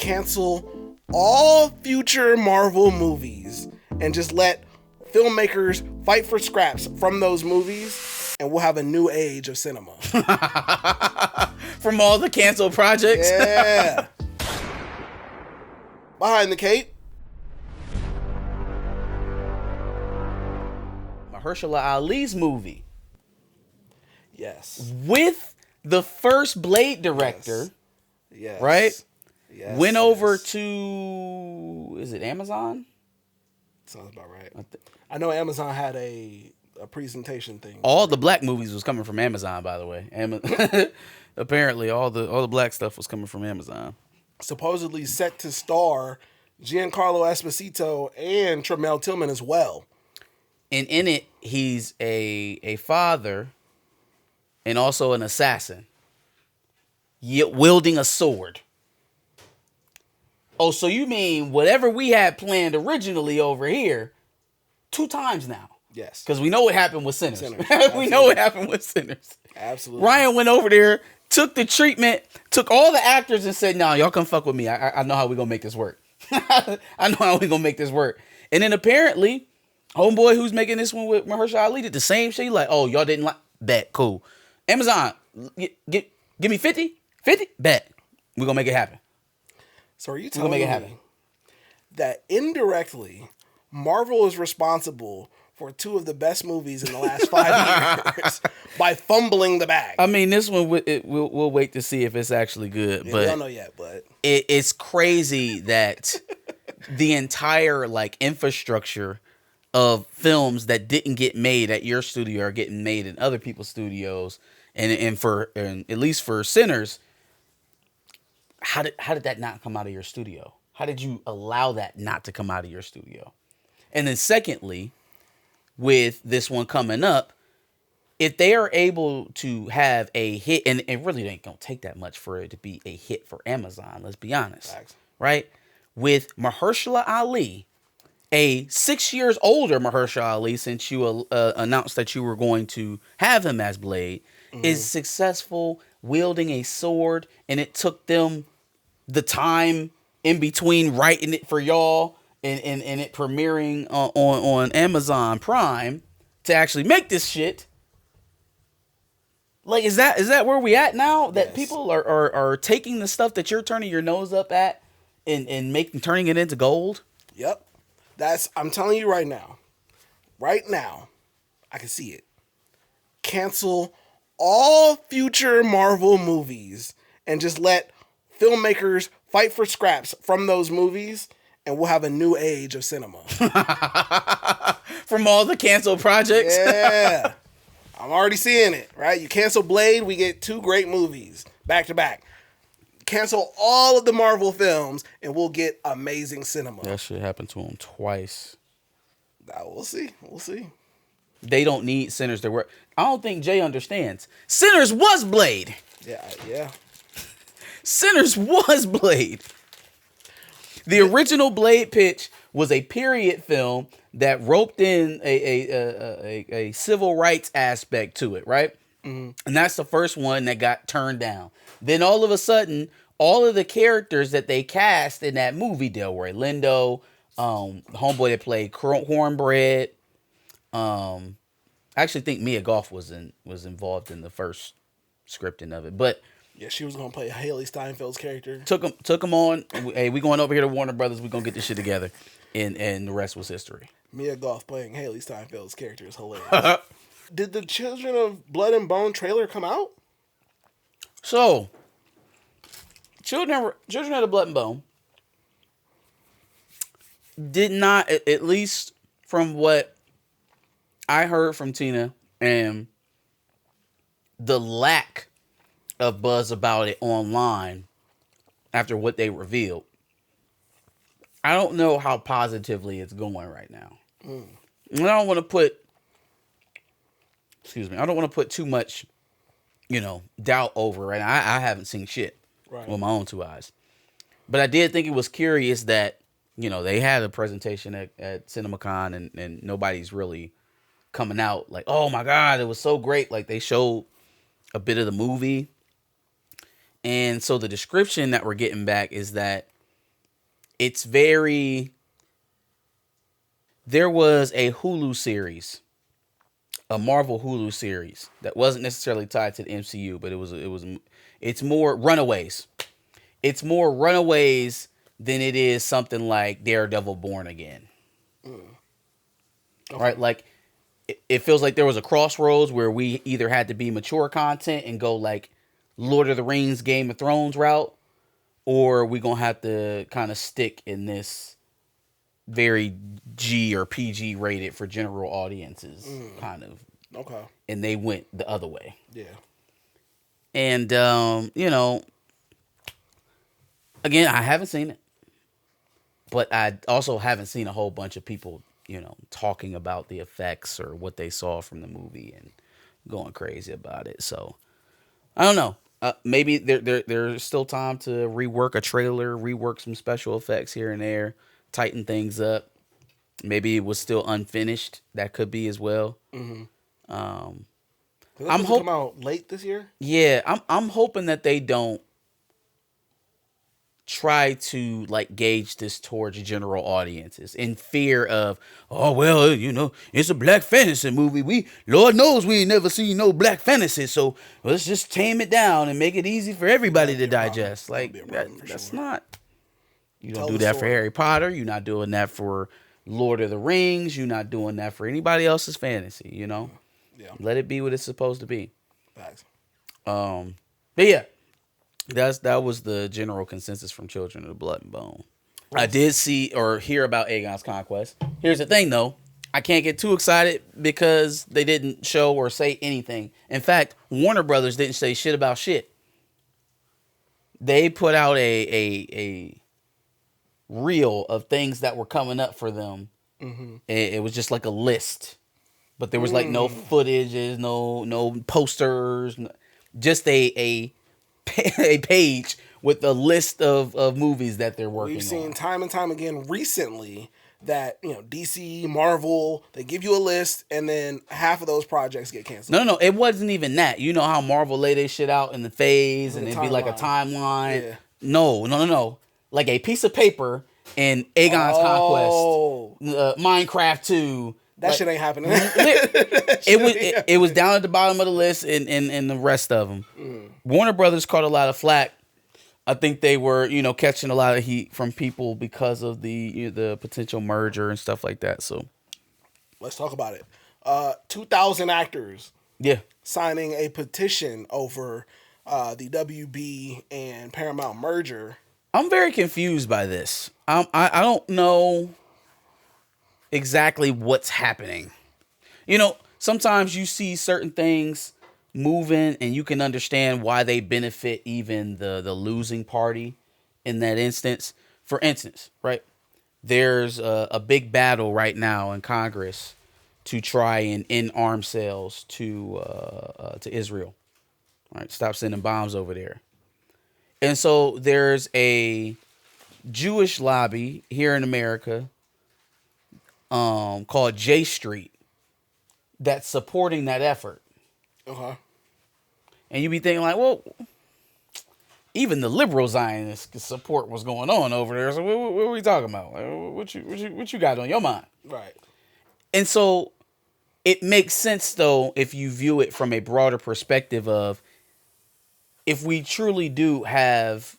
cancel all future Marvel movies and just let filmmakers fight for scraps from those movies, and we'll have a new age of cinema. From all the canceled projects? Yeah. Behind the cape. Mahershala Ali's movie. Yes. With the first Blade director. Yes. Right? Yes. Went over to, is it Amazon? Sounds about right. I know Amazon had a presentation thing. All the black movies was coming from Amazon, by the way. Apparently, all the black stuff was coming from Amazon. Supposedly set to star Giancarlo Esposito and Tramel Tillman as well. And in it, he's a father and also an assassin, wielding a sword. Oh, so you mean whatever we had planned originally over here, 2 times now? Yes. Because we know what happened with Sinners. We know what happened with Sinners. Absolutely. Ryan went over there, took the treatment, took all the actors and said, "No, y'all come fuck with me. I know how we gonna make this work. I know how we gonna make this work." And then apparently, homeboy who's making this one with Mahershala Ali did the same shit. Like, "Oh, y'all didn't like bet, cool. Amazon, give me 50, bet. We're gonna make it happen." So are you telling me that indirectly, Marvel is responsible for 2 of the best movies in the last 5 years by fumbling the bag? I mean, this one, we'll wait to see if it's actually good. Yeah, but we don't know yet, but it's crazy that the entire infrastructure of films that didn't get made at your studio are getting made in other people's studios, and at least for Sinners. How did that not come out of your studio? How did you allow that not to come out of your studio? And then secondly, with this one coming up, if they are able to have a hit, and it really ain't going to take that much for it to be a hit for Amazon, let's be honest. Thanks. Right? With Mahershala Ali, a 6 years older Mahershala Ali, since you announced that you were going to have him as Blade, is successful wielding a sword, and it took them the time in between writing it for y'all and it premiering on Amazon Prime to actually make this shit. Like, is that where we at now? That yes. People are taking the stuff that you're turning your nose up at and turning it into gold? Yep. I'm telling you right now, I can see it. Cancel all future Marvel movies and just let filmmakers fight for scraps from those movies, and we'll have a new age of cinema. From all the canceled projects? Yeah. I'm already seeing it, right? You cancel Blade, we get 2 great movies back to back. Cancel all of the Marvel films, and we'll get amazing cinema. That shit happened to him twice. We'll see. They don't need Sinners to work. I don't think Jay understands. Sinners was Blade. Yeah. Sinners was Blade. The original Blade pitch was a period film that roped in a civil rights aspect to it, right? Mm-hmm. And that's the first one that got turned down. Then all of a sudden, all of the characters that they cast in that movie, Delroy Lindo, the homeboy that played Cornbread, I actually think Mia Goth was involved in the first scripting of it, but yeah, she was gonna play Haley Steinfeld's character. Took him on. Hey, we going over here to Warner Brothers. We gonna get this shit together, and the rest was history. Mia Goth playing Haley Steinfeld's character is hilarious. Did the Children of Blood and Bone trailer come out? So, Children of the Blood and Bone did not, at least from what I heard from Tina and the lack of buzz about it online after what they revealed. I don't know how positively it's going right now. And I don't want to put too much, doubt over it. I haven't seen shit with my own 2 eyes. But I did think it was curious that, they had a presentation at CinemaCon and nobody's really coming out like, oh my God, it was so great. Like, they showed a bit of the movie. And so the description that we're getting back is that it's very. There was a Hulu series, a Marvel Hulu series that wasn't necessarily tied to the MCU, but it's more Runaways. It's more Runaways than it is something like Daredevil Born Again. Okay. Right? Like it feels like there was a crossroads where we either had to be mature content and go like Lord of the Rings, Game of Thrones route, or we gonna have to kind of stick in this very G or PG rated for general audiences kind of. Okay. And they went the other way. Yeah. And again, I haven't seen it, but I also haven't seen a whole bunch of people, talking about the effects or what they saw from the movie and going crazy about it. So I don't know. Maybe there's still time to rework a trailer, rework some special effects here and there, tighten things up. Maybe it was still unfinished. That could be as well. Mm-hmm. I'm come out late this year. Yeah, I'm hoping that they don't try to like gauge this towards general audiences in fear of, oh well, it's a black fantasy movie. Lord knows we ain't never seen no black fantasy, so let's just tame it down and make it easy for everybody to digest. Like that's not. You don't do that for Harry Potter. You're not doing that for Lord of the Rings. You're not doing that for anybody else's fantasy. Yeah. Let it be what it's supposed to be. Thanks. But yeah. That was the general consensus from Children of the Blood and Bone. I did see or hear about Aegon's Conquest. Here's the thing, though. I can't get too excited because they didn't show or say anything. In fact, Warner Brothers didn't say shit about shit. They put out a reel of things that were coming up for them. Mm-hmm. It was just like a list. But there was like no footages, no posters, just a page with a list of movies that they're working on. We've seen time and time again recently that, DC, Marvel, they give you a list and then half of those projects get canceled. No, it wasn't even that. You know how Marvel lay their shit out in the phase and it'd be like a timeline? Yeah. No. Like a piece of paper in Aegon's Conquest, Minecraft 2. That shit ain't happening. It was down at the bottom of the list and the rest of them. Warner Brothers caught a lot of flack. I think they were, catching a lot of heat from people because of the potential merger and stuff like that. So let's talk about it. 2,000 actors. Yeah. Signing a petition over the WB and Paramount merger. I'm very confused by this. I don't know exactly what's happening. Sometimes you see certain things moving and you can understand why they benefit even the losing party in that instance. For instance, right? There's a big battle right now in Congress to try and end arms sales to Israel. Right? Stop sending bombs over there. And so there's a Jewish lobby here in America called J Street that's supporting that effort. Okay. And you be thinking like, well, even the liberal Zionists can support what's going on over there. So what are we talking about? Like, what you got on your mind? Right. And so it makes sense though if you view it from a broader perspective of if we truly do have,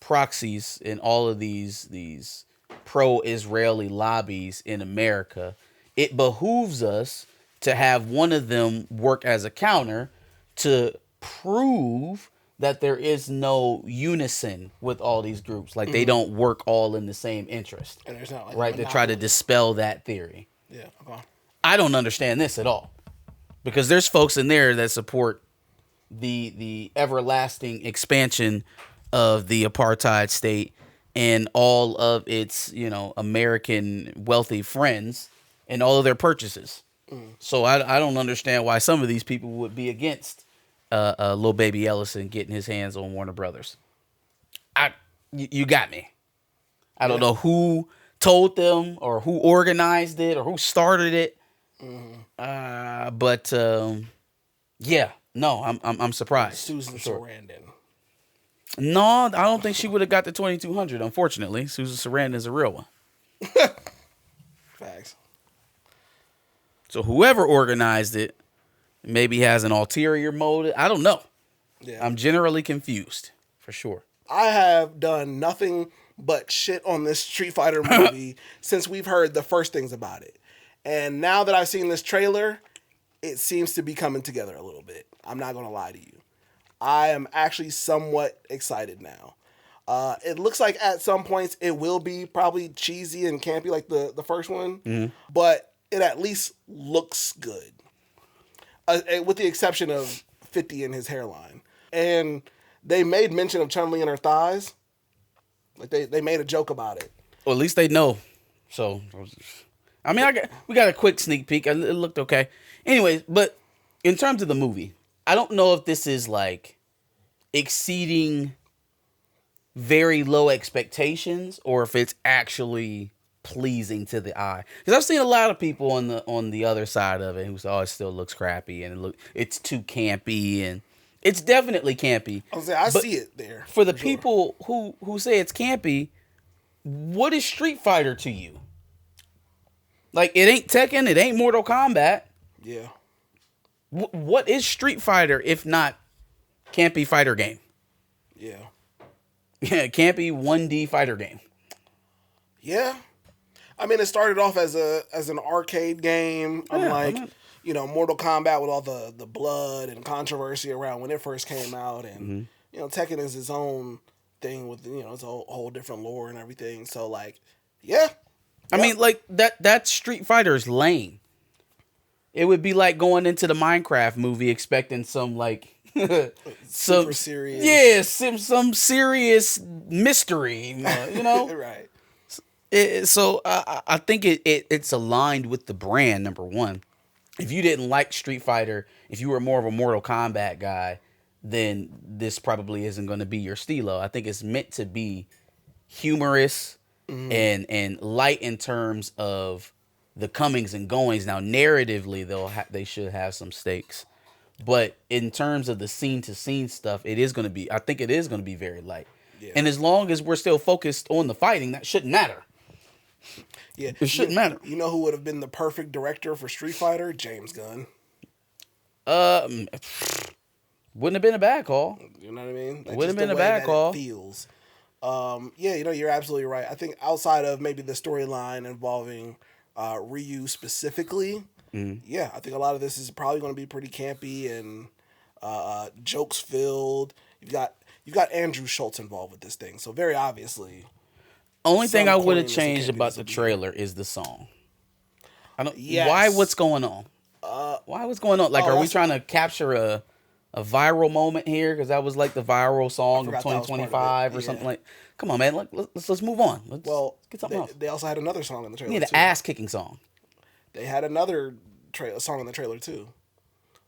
proxies in all of these pro-Israeli lobbies in America, it behooves us to have one of them work as a counter to prove that there is no unison with all these groups. Like they don't work all in the same interest. And there's not right? To try to dispel that theory. Yeah. Okay. I don't understand this at all. Because there's folks in there that support the everlasting expansion of the apartheid state and all of its, American wealthy friends and all of their purchases. So I don't understand why some of these people would be against Lil Baby Ellison getting his hands on Warner Brothers. You got me. I don't know who told them or who organized it or who started it. But yeah, no, I'm surprised. Susan Sarandon. No, I don't think she would have got the 2200. Unfortunately, Susan Sarandon is a real one. Facts. So whoever organized it maybe has an ulterior motive. I don't know. Yeah. I'm generally confused, for sure. I have done nothing but shit on this Street Fighter movie since we've heard the first things about it. And now that I've seen this trailer, it seems to be coming together a little bit. I'm not going to lie to you. I am actually somewhat excited now. It looks like at some points it will be probably cheesy and campy like the first one, but it at least looks good. With the exception of 50 and his hairline. And they made mention of Chun-Li and her thighs. Like they made a joke about it. Well, at least they know. So, I mean, we got a quick sneak peek. It looked okay. Anyways, but in terms of the movie, I don't know if this is like exceeding very low expectations or if it's actually pleasing to the eye. Because I've seen a lot of people on the other side of it who say, "Oh, it still looks crappy and it's too campy," and it's definitely campy. I see it there. For the people who say it's campy, what is Street Fighter to you? Like, it ain't Tekken, it ain't Mortal Kombat. Yeah. What is Street Fighter if not campy fighter game? Yeah. Yeah, campy 1D fighter game. Yeah. I mean, it started off as an arcade game, unlike Mortal Kombat with all the blood and controversy around when it first came out, and Tekken is its own thing with it's a whole different lore and everything. So like, yeah. I mean, like that Street Fighter is lame. It would be like going into the Minecraft movie expecting some like super serious. Yeah, some serious mystery, Right. So I think it's aligned with the brand, number one. If you didn't like Street Fighter, if you were more of a Mortal Kombat guy, then this probably isn't going to be your stilo. I think it's meant to be humorous and light in terms of the comings and goings. Now, narratively, they should have some stakes. But in terms of the scene-to-scene stuff, I think it is going to be very light. Yeah. And as long as we're still focused on the fighting, that shouldn't matter. Yeah, it shouldn't matter. You know who would have been the perfect director for Street Fighter? James Gunn. Wouldn't have been a bad call. You know what I mean? Like, wouldn't have been a bad call. Feels. Yeah, you're absolutely right. I think outside of maybe the storyline involving Ryu specifically, yeah, I think a lot of this is probably going to be pretty campy and jokes filled. You've got Andrew Schultz involved with this thing, so very obviously. Only thing I would have changed about the trailer is the song. Why? What's going on? Why? What's going on? Like, are we trying to capture a viral moment here? Because that was like the viral song of 2025 or something like. Come on, man. Let's move on. Let's get something else. They also had another song in the trailer. You need an ass kicking song. They had another song in the trailer too.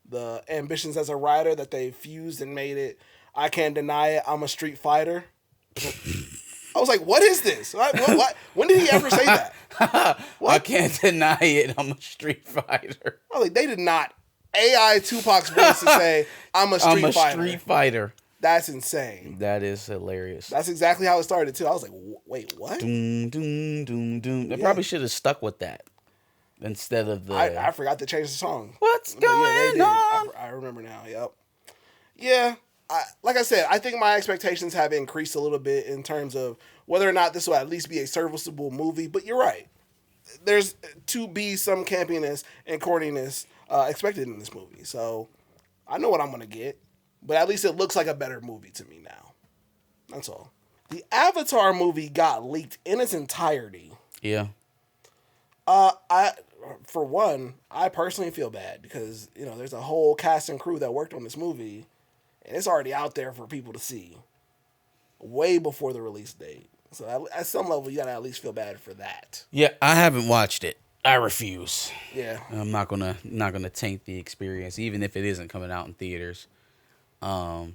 The Ambitions as a Rider that they fused and made it. I can't deny it. I'm a street fighter. I was like, what is this? What? When did he ever say that? I can't deny it. I'm a street fighter. I was like, they did not AI Tupac's voice to say, I'm a street fighter. That's insane. That is hilarious. That's exactly how it started, too. I was like, wait, what? Doom, doom, doom, doom. They probably should have stuck with that instead of the... I forgot to change the song. What's going on? I remember now, yep. Yeah. Like I said, I think my expectations have increased a little bit in terms of whether or not this will at least be a serviceable movie. But you're right. There's to be some campiness and corniness expected in this movie. So I know what I'm going to get. But at least it looks like a better movie to me now. That's all. The Avatar movie got leaked in its entirety. Yeah. For one, I personally feel bad because, there's a whole cast and crew that worked on this movie. And it's already out there for people to see way before the release date. So at some level, you got to at least feel bad for that. Yeah, I haven't watched it. I refuse. Yeah. I'm not gonna taint the experience, even if it isn't coming out in theaters. So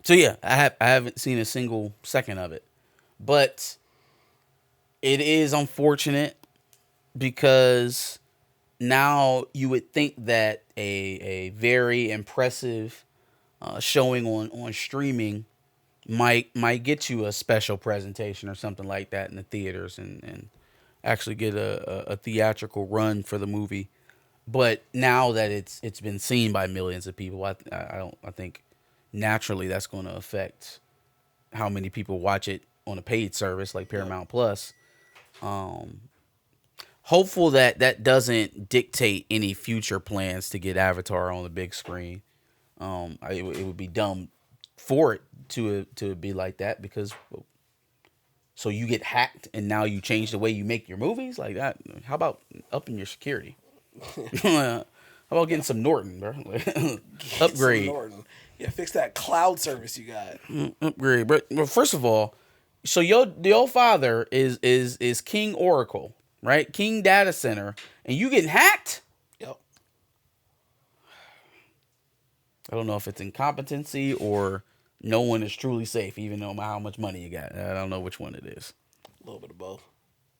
yeah, I haven't seen a single second of it. But it is unfortunate because now you would think that a very impressive showing on streaming might get you a special presentation or something like that in the theaters, and actually get a theatrical run for the movie. But now that it's been seen by millions of people, I think naturally that's going to affect how many people watch it on a paid service like Paramount Plus. Hopeful that that doesn't dictate any future plans to get Avatar on the big screen. It would be dumb for it to be like that, because so you get hacked and now you change the way you make your movies like that. How about upping your security? How about getting some Norton, bro? Upgrade. Some Norton. Yeah, fix that cloud service you got. Upgrade. But first of all, so your father is King Oracle, right? King Data Center, and you getting hacked? Yep. I don't know if it's incompetency or no one is truly safe, even no matter how much money you got. I don't know which one it is. A little bit of both.